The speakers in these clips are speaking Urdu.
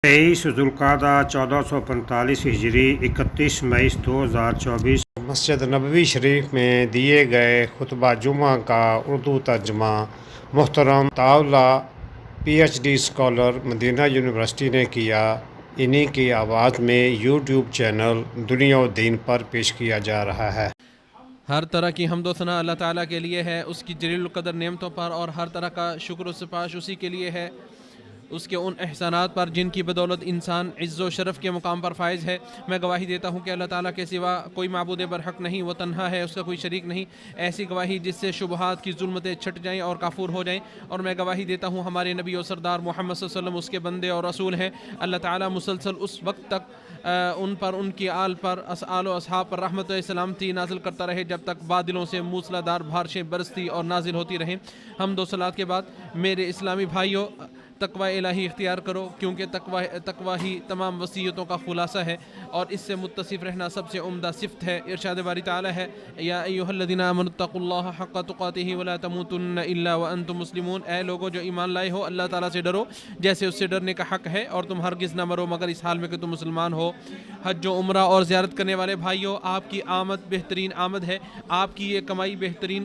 23 ذوالقعدہ 1445 ہجری 31 مئی 2024 مسجد نبوی شریف میں دیے گئے خطبہ جمعہ کا اردو ترجمہ محترم طاولہ P H D scholar Medina university نے کیا۔ انہی کی آواز میں یوٹیوب چینل دنیا و دین پر پیش کیا جا رہا ہے۔ ہر طرح کی حمد و ثنا اللہ تعالیٰ کے لیے ہے، اس کی جلیل القدر نعمتوں پر، اور ہر طرح کا شکر و سپاس اسی کے لیے ہے، اس کے ان احسانات پر جن کی بدولت انسان عز و شرف کے مقام پر فائز ہے۔ میں گواہی دیتا ہوں کہ اللہ تعالیٰ کے سوا کوئی معبود برحق نہیں، وہ تنہا ہے، اس کا کوئی شریک نہیں۔ ایسی گواہی جس سے شبہات کی ظلمتیں چھٹ جائیں اور کافور ہو جائیں، اور میں گواہی دیتا ہوں ہمارے نبی و سردار محمد صلی اللہ علیہ وسلم اس کے بندے اور رسول ہیں۔ اللہ تعالیٰ مسلسل اس وقت تک ان پر، ان کی آل پر، آل و اصحاب پر رحمت و سلامتی نازل کرتا رہے جب تک بادلوں سے موسلا دار بارشیں برستی اور نازل ہوتی رہیں۔ حمد و صلات کے بعد میرے اسلامی بھائیوں، تقوی الہی اختیار کرو، کیونکہ تقوی ہی تمام وصیتوں کا خلاصہ ہے، اور اس سے متصف رہنا سب سے عمدہ صفت ہے۔ ارشاد باری تعالیٰ ہے، یا ایھا الذین آمنوا اتقوا اللہ حق تقاتہ ولا تموتن الا وانتم مسلمون۔ اے لوگو جو ایمان لائے ہو، اللہ تعالیٰ سے ڈرو جیسے اس سے ڈرنے کا حق ہے، اور تم ہرگز نہ مرو مگر اس حال میں کہ تم مسلمان ہو۔ حج و عمرہ اور زیارت کرنے والے بھائیوں، آپ کی آمد بہترین آمد ہے، آپ کی یہ کمائی بہترین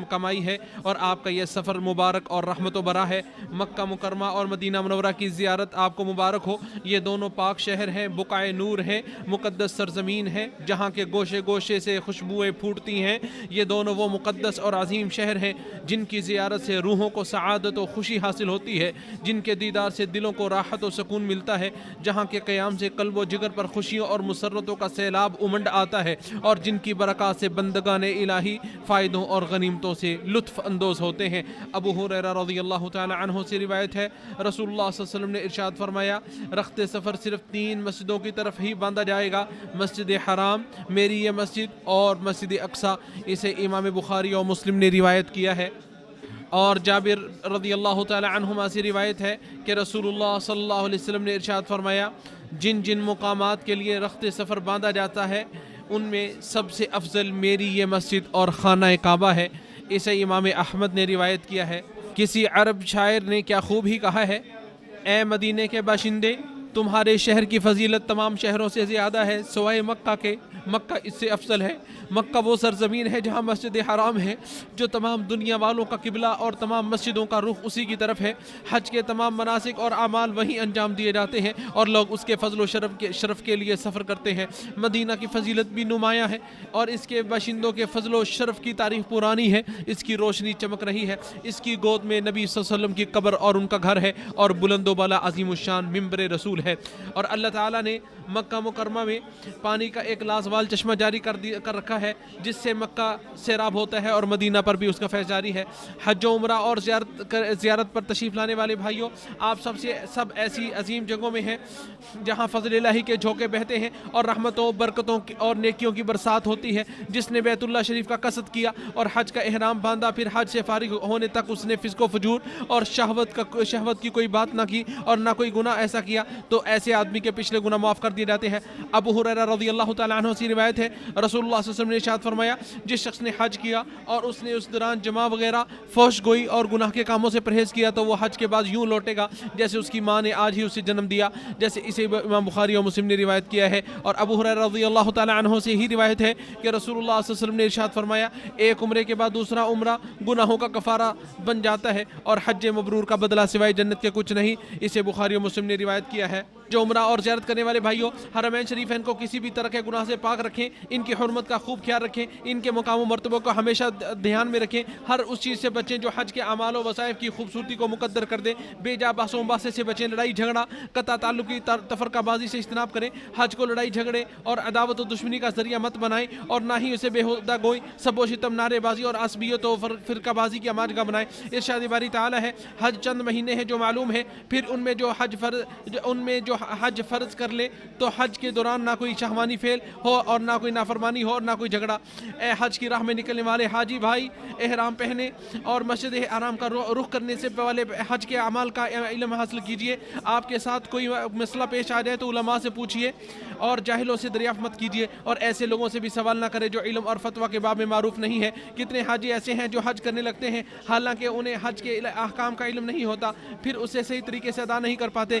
کمائی ہے، اور آپ کا یہ سفر مبارک اور رحمت و برا ہے۔ مکہ مکرمہ اور مدینہ منورہ کی زیارت آپ کو مبارک ہو۔ یہ دونوں پاک شہر ہیں، بقعہ نور ہیں، مقدس سرزمین ہیں جہاں کے گوشے گوشے سے خوشبوئیں پھوٹتی ہیں۔ یہ دونوں وہ مقدس اور عظیم شہر ہیں جن کی زیارت سے روحوں کو سعادت و خوشی حاصل ہوتی ہے، جن کے دیدار سے دلوں کو راحت و سکون ملتا ہے، جہاں کے قیام سے قلب و جگر پر خوشیوں اور مسرتوں کا سیلاب امنڈ آتا ہے، اور جن کی برکات سے بندگان الہی فائدوں اور غنیمتوں سے لطف اندوز ہوتے ہیں۔ ابو ہریرہ رضی اللہ تعالی عنہ سے روایت ہے، رسول اللہ صلی اللہ علیہ وسلم نے ارشاد فرمایا، رخت سفر صرف 3 مسجدوں کی طرف ہی باندھا جائے گا، مسجد حرام، میری یہ مسجد، اور مسجد اقصیٰ۔ اسے امام بخاری اور مسلم نے روایت کیا ہے۔ اور جابر رضی اللہ تعالی عنہما سے روایت ہے کہ رسول اللہ صلی اللہ علیہ وسلم نے ارشاد فرمایا، جن جن مقامات کے لیے رخت سفر باندھا جاتا ہے ان میں سب سے افضل میری یہ مسجد اور خانہ کعبہ ہے۔ اسے امام احمد نے روایت کیا ہے۔ کسی عرب شاعر نے کیا خوب ہی کہا ہے، اے مدینے کے باشندے، تمہارے شہر کی فضیلت تمام شہروں سے زیادہ ہے سوائے مکہ کے، مکہ اس سے افضل ہے۔ مکہ وہ سرزمین ہے جہاں مسجد حرام ہے، جو تمام دنیا والوں کا قبلہ اور تمام مسجدوں کا رخ اسی کی طرف ہے۔ حج کے تمام مناسک اور اعمال وہیں انجام دیے جاتے ہیں، اور لوگ اس کے فضل و شرف کے لیے سفر کرتے ہیں۔ مدینہ کی فضیلت بھی نمایاں ہے، اور اس کے باشندوں کے فضل و شرف کی تاریخ پرانی ہے، اس کی روشنی چمک رہی ہے۔ اس کی گود میں نبی صلی اللہ علیہ وسلم کی قبر اور ان کا گھر ہے، اور بلند و بالا عظیم الشان ممبر رسول ہے۔ اور اللہ تعالیٰ نے مکہ مکرمہ میں پانی کا ایک لازوال چشمہ جاری کر رکھا ہے، جس سے مکہ سیراب ہوتا ہے، اور مدینہ پر بھی اس کا فیض جاری ہے۔ حج و عمرہ اور زیارت پر تشریف لانے والے بھائیوں، آپ سب ایسی عظیم جگہوں میں ہیں جہاں فضل الہی کے جھونکے بہتے ہیں، اور رحمتوں، برکتوں اور نیکیوں کی برسات ہوتی ہے۔ جس نے بیت اللہ شریف کا قصد کیا اور حج کا احرام باندھا، پھر حج سے فارغ ہونے تک اس نے فسق و فجور اور شہوت کی کوئی بات نہ کی اور نہ کوئی گناہ ایسا کیا، تو ایسے آدمی کے پچھلے گناہ معاف کر دیے جاتے ہیں۔ ابو ہریرہ رضی اللہ تعالیٰ عنہ سے روایت ہے، رسول اللہ صلی اللہ علیہ وسلم نے ارشاد فرمایا، جس شخص نے حج کیا اور اس نے اس دوران جماع وغیرہ، فحش گوئی اور گناہ کے کاموں سے پرہیز کیا، تو وہ حج کے بعد یوں لوٹے گا جیسے اس کی ماں نے آج ہی اسے جنم دیا، جیسے اسے امام بخاری اور مسلم نے روایت کیا ہے۔ اور ابو ہریرہ رضی اللہ تعالیٰ عنہ سے ہی روایت ہے کہ رسول اللہ صلی اللہ علیہ وسلم نے ارشاد فرمایا، ایک عمرے کے بعد دوسرا عمرہ گناہوں کا کفارہ بن جاتا ہے، اور حج مبرور کا بدلہ سوائے جنت کے کچھ نہیں۔ اسے بخاری اور مسلم نے روایت کیا ہے۔ جو عمرہ اور زیارت کرنے والے بھائیوں، حرمین شریفین کو کسی بھی طرح کے گناہ سے پاک رکھیں، ان کی حرمت کا خوب خیال رکھیں، ان کے مقام و مرتبہ کو ہمیشہ دھیان میں رکھیں، ہر اس چیز سے بچیں جو حج کے اعمال و وظائف کی خوبصورتی کو مقدر کر دے، بے جا بحث و مباحثے سے بچیں، لڑائی جھگڑا، قطع تعلقی، تفرقہ بازی سے اجتناب کریں۔ حج کو لڑائی جھگڑے اور عداوت و دشمنی کا ذریعہ مت بنائیں، اور نہ ہی اسے بےہودہ گوئی، سب و شتم، نعرے بازی اور عصبیت و فرقہ بازی کی آماج گاہ بنائیں۔ ارشاد باری تعالیٰ ہے، حج چند مہینے ہیں جو معلوم ہے، پھر ان میں جو حج فرض کر لے تو حج کے دوران نہ کوئی شہوانی فعل ہو اور نہ کوئی نافرمانی ہو اور نہ کوئی جھگڑا۔ اے حج کی راہ میں نکلنے والے حاجی بھائی، احرام پہنے اور مسجد حرام کا رخ کرنے سے پہلے حج کے اعمال کا علم حاصل کیجئے۔ آپ کے ساتھ کوئی مسئلہ پیش آ جائے تو علماء سے پوچھئے، اور جاہلوں سے دریافت مت کیجئے، اور ایسے لوگوں سے بھی سوال نہ کرے جو علم اور فتویٰ کے باب میں معروف نہیں ہے۔ کتنے حاجی ایسے ہیں جو حج کرنے لگتے ہیں حالانکہ انہیں حج کے احکام کا علم نہیں ہوتا، پھر اسے صحیح طریقے سے ادا نہیں کر پاتے،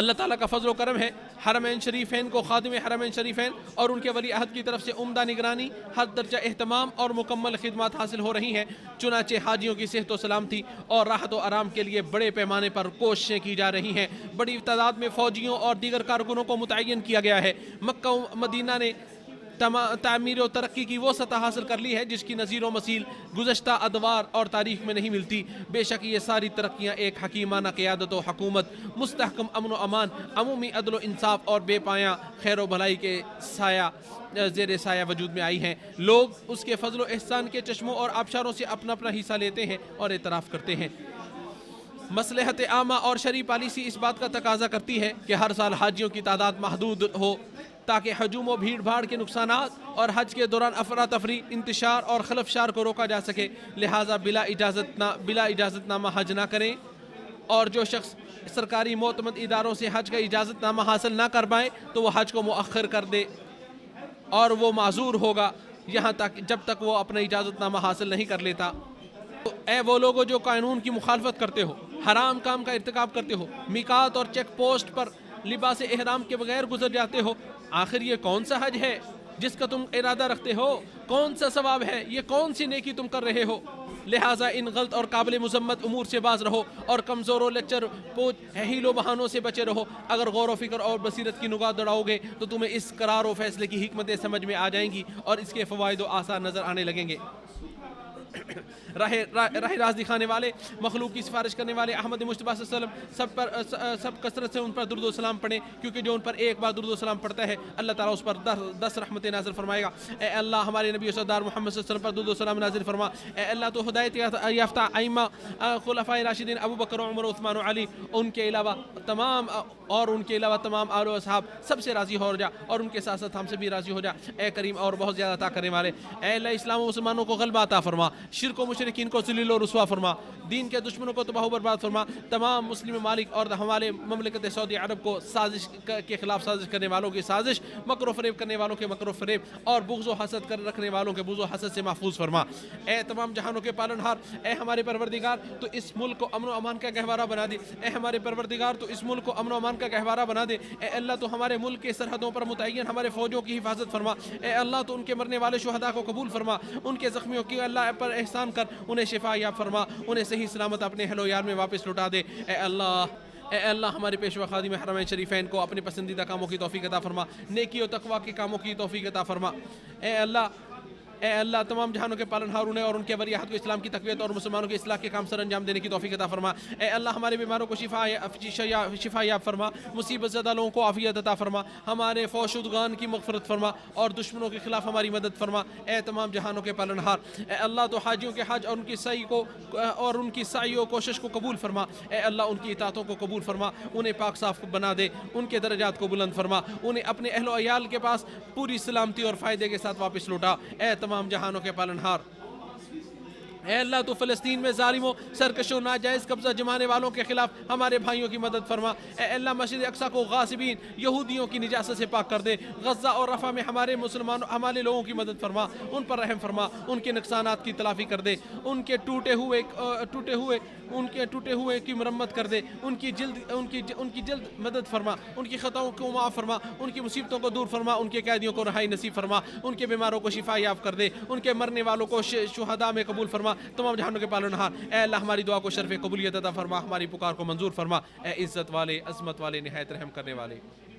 اللہ تعالیٰ کا فضل و کرم ہے، حرمین شریفین کو خادم حرمین شریفین اور ان کے ولی عہد کی طرف سے عمدہ نگرانی، ہر درجہ اہتمام اور مکمل خدمات حاصل ہو رہی ہیں۔ چنانچہ حاجیوں کی صحت و سلامتی اور راحت و آرام کے لیے بڑے پیمانے پر کوششیں کی جا رہی ہیں۔ بڑی تعداد میں فوجیوں اور دیگر کارکنوں کو متعین کیا گیا ہے۔ مکہ و مدینہ نے تعمیر و ترقی کی وہ سطح حاصل کر لی ہے جس کی نظیر و مثیل گزشتہ ادوار اور تاریخ میں نہیں ملتی۔ بے شک یہ ساری ترقیاں ایک حکیمانہ قیادت و حکومت، مستحکم امن و امان، عمومی عدل و انصاف اور بے پایاں خیر و بھلائی کے زیر سایہ وجود میں آئی ہیں۔ لوگ اس کے فضل و احسان کے چشموں اور آبشاروں سے اپنا اپنا حصہ لیتے ہیں اور اعتراف کرتے ہیں۔ مصلحت عامہ اور شرعی پالیسی اس بات کا تقاضا کرتی ہے کہ ہر سال حاجیوں کی تعداد محدود ہو تاکہ ہجوم و بھیڑ بھاڑ کے نقصانات اور حج کے دوران افراتفری، انتشار اور خلفشار کو روکا جا سکے۔ لہٰذا بلا اجازت نامہ حج نہ کریں، اور جو شخص سرکاری معتمد اداروں سے حج کا اجازت نامہ حاصل نہ کر پائے تو وہ حج کو مؤخر کر دے اور وہ معذور ہوگا یہاں تک جب تک وہ اپنا اجازت نامہ حاصل نہیں کر لیتا۔ تو اے وہ لوگوں جو قانون کی مخالفت کرتے ہو، حرام کام کا ارتکاب کرتے ہو، میقات اور چیک پوسٹ پر لباس احرام کے بغیر گزر جاتے ہو، آخر یہ کون سا حج ہے جس کا تم ارادہ رکھتے ہو؟ کون سا ثواب ہے؟ یہ کون سی نیکی تم کر رہے ہو؟ لہٰذا ان غلط اور قابل مذمت امور سے باز رہو اور کمزور و لچر پوچھ ہیل و بہانوں سے بچے رہو۔ اگر غور و فکر اور بصیرت کی نگاہ دوڑاؤ گے تو تمہیں اس قرار و فیصلے کی حکمتیں سمجھ میں آ جائیں گی اور اس کے فوائد و آثار نظر آنے لگیں گے۔ راہ راست دکھانے والے، مخلوق کی سفارش کرنے والے احمد مصطفیٰ صلی اللہ علیہ وسلم سب کثرت سے ان پر درود و سلام پڑھیں، کیونکہ جو ان پر ایک بار درود و سلام پڑھتا ہے اللہ تعالیٰ اس پر 10 رحمتیں نازل فرمائے گا۔ اے اللہ ہمارے نبی سردار محمد صلی اللہ علیہ وسلم پر درود و سلام نازل فرما۔ اے اللہ تو ہدایت یافتہ ائمہ خلفائے راشدین ابو بکر عمر عثمان و علی ان کے علاوہ تمام آل و اصحاب سب سے راضی ہو جا اور ان کے ساتھ ساتھ ہم سے بھی راضی ہو جا۔ اے کریم اور بہت زیادہ عطا کرنے والے، اے اللہ اسلام و مسلمانوں کو غلبہ عطا فرما، شرک و مشرکین کو ذلیل و رسوا فرما، دین کے دشمنوں کو تباہ و برباد فرما، تمام مسلم ممالک اور ہمارے مملکت سعودی عرب کو سازش کے خلاف سازش کرنے والوں کی سازش، مکر و فریب کرنے والوں کے مکر و فریب اور بغض و حسد کر رکھنے والوں کے بغض و حسد سے محفوظ فرما۔ اے تمام جہانوں کے پالن ہار، اے ہمارے پروردگار تو اس ملک کو امن و امان کا گہوارہ بنا دے۔ اے ہمارے پروردگار تو اس ملک کو امن و امان کا گہوارہ بنا دے۔ اے اللہ تو ہمارے ملک کے سرحدوں پر متعین ہمارے فوجوں کی حفاظت فرما۔ اے اللہ تو ان کے مرنے والے شہداء کو قبول فرما، ان کے زخمیوں کی اللہ پر احسان کر انہیں شفا یاب فرما، انہیں صحیح سلامت اپنے اہل و یار میں واپس لوٹا دے۔ اے اللہ ہمارے پیشوا خادم حرمین شریفین کو اپنے پسندیدہ کاموں کی توفیق عطا فرما، نیکی و تقوی کے کاموں کی توفیق عطا فرما۔ اے اللہ تمام جہانوں کے پالن ہار انہیں اور ان کے ولی عہد کو اسلام کی تقویت اور مسلمانوں کے اصلاح کے کام سر انجام دینے کی توفیق عطا فرما۔ اے اللہ ہمارے بیماروں کو شفا یاب فرما، مصیبت زدہ لوگوں کو عافیت عطا فرما، ہمارے فوت شدگان کی مغفرت فرما اور دشمنوں کے خلاف ہماری مدد فرما۔ اے تمام جہانوں کے پالن ہار، اے اللہ تو حاجیوں کے حج اور ان کی سعی و کوشش کو قبول فرما۔ اے اللہ ان کی اطاعتوں کو قبول فرما، انہیں پاک صاف بنا دے، ان کے درجات کو بلند فرما، انہیں اپنے اہل و عیال کے پاس پوری سلامتی اور فائدے کے ساتھ واپس لوٹا۔ اے تمام جہانوں کے پالن ہار، اے اللہ تو فلسطین میں ظالموں، سرکشوں، ناجائز قبضہ جمانے والوں کے خلاف ہمارے بھائیوں کی مدد فرما۔ اے اللہ مسجد اقصیٰ کو غاصبین یہودیوں کی نجاست سے پاک کر دے۔ غزہ اور رفح میں ہمارے لوگوں کی مدد فرما، ان پر رحم فرما، ان کے نقصانات کی تلافی کر دے، ان کے ٹوٹے ہوئے کی مرمت کر دے، ان کی جلد مدد فرما، ان کی خطاؤں کو معاف فرما، ان کی مصیبتوں کو دور فرما، ان کے قیدیوں کو رہائی نصیب فرما، ان کے بیماروں کو شفا یاب کر دے، ان کے مرنے والوں کو شہداء میں قبول فرما۔ تمام جہانوں کے پالن ہار، اے اللہ ہماری دعا کو شرف قبولیت عطا فرما، ہماری پکار کو منظور فرما۔ اے عزت والے، عظمت والے، نہایت رحم کرنے والے۔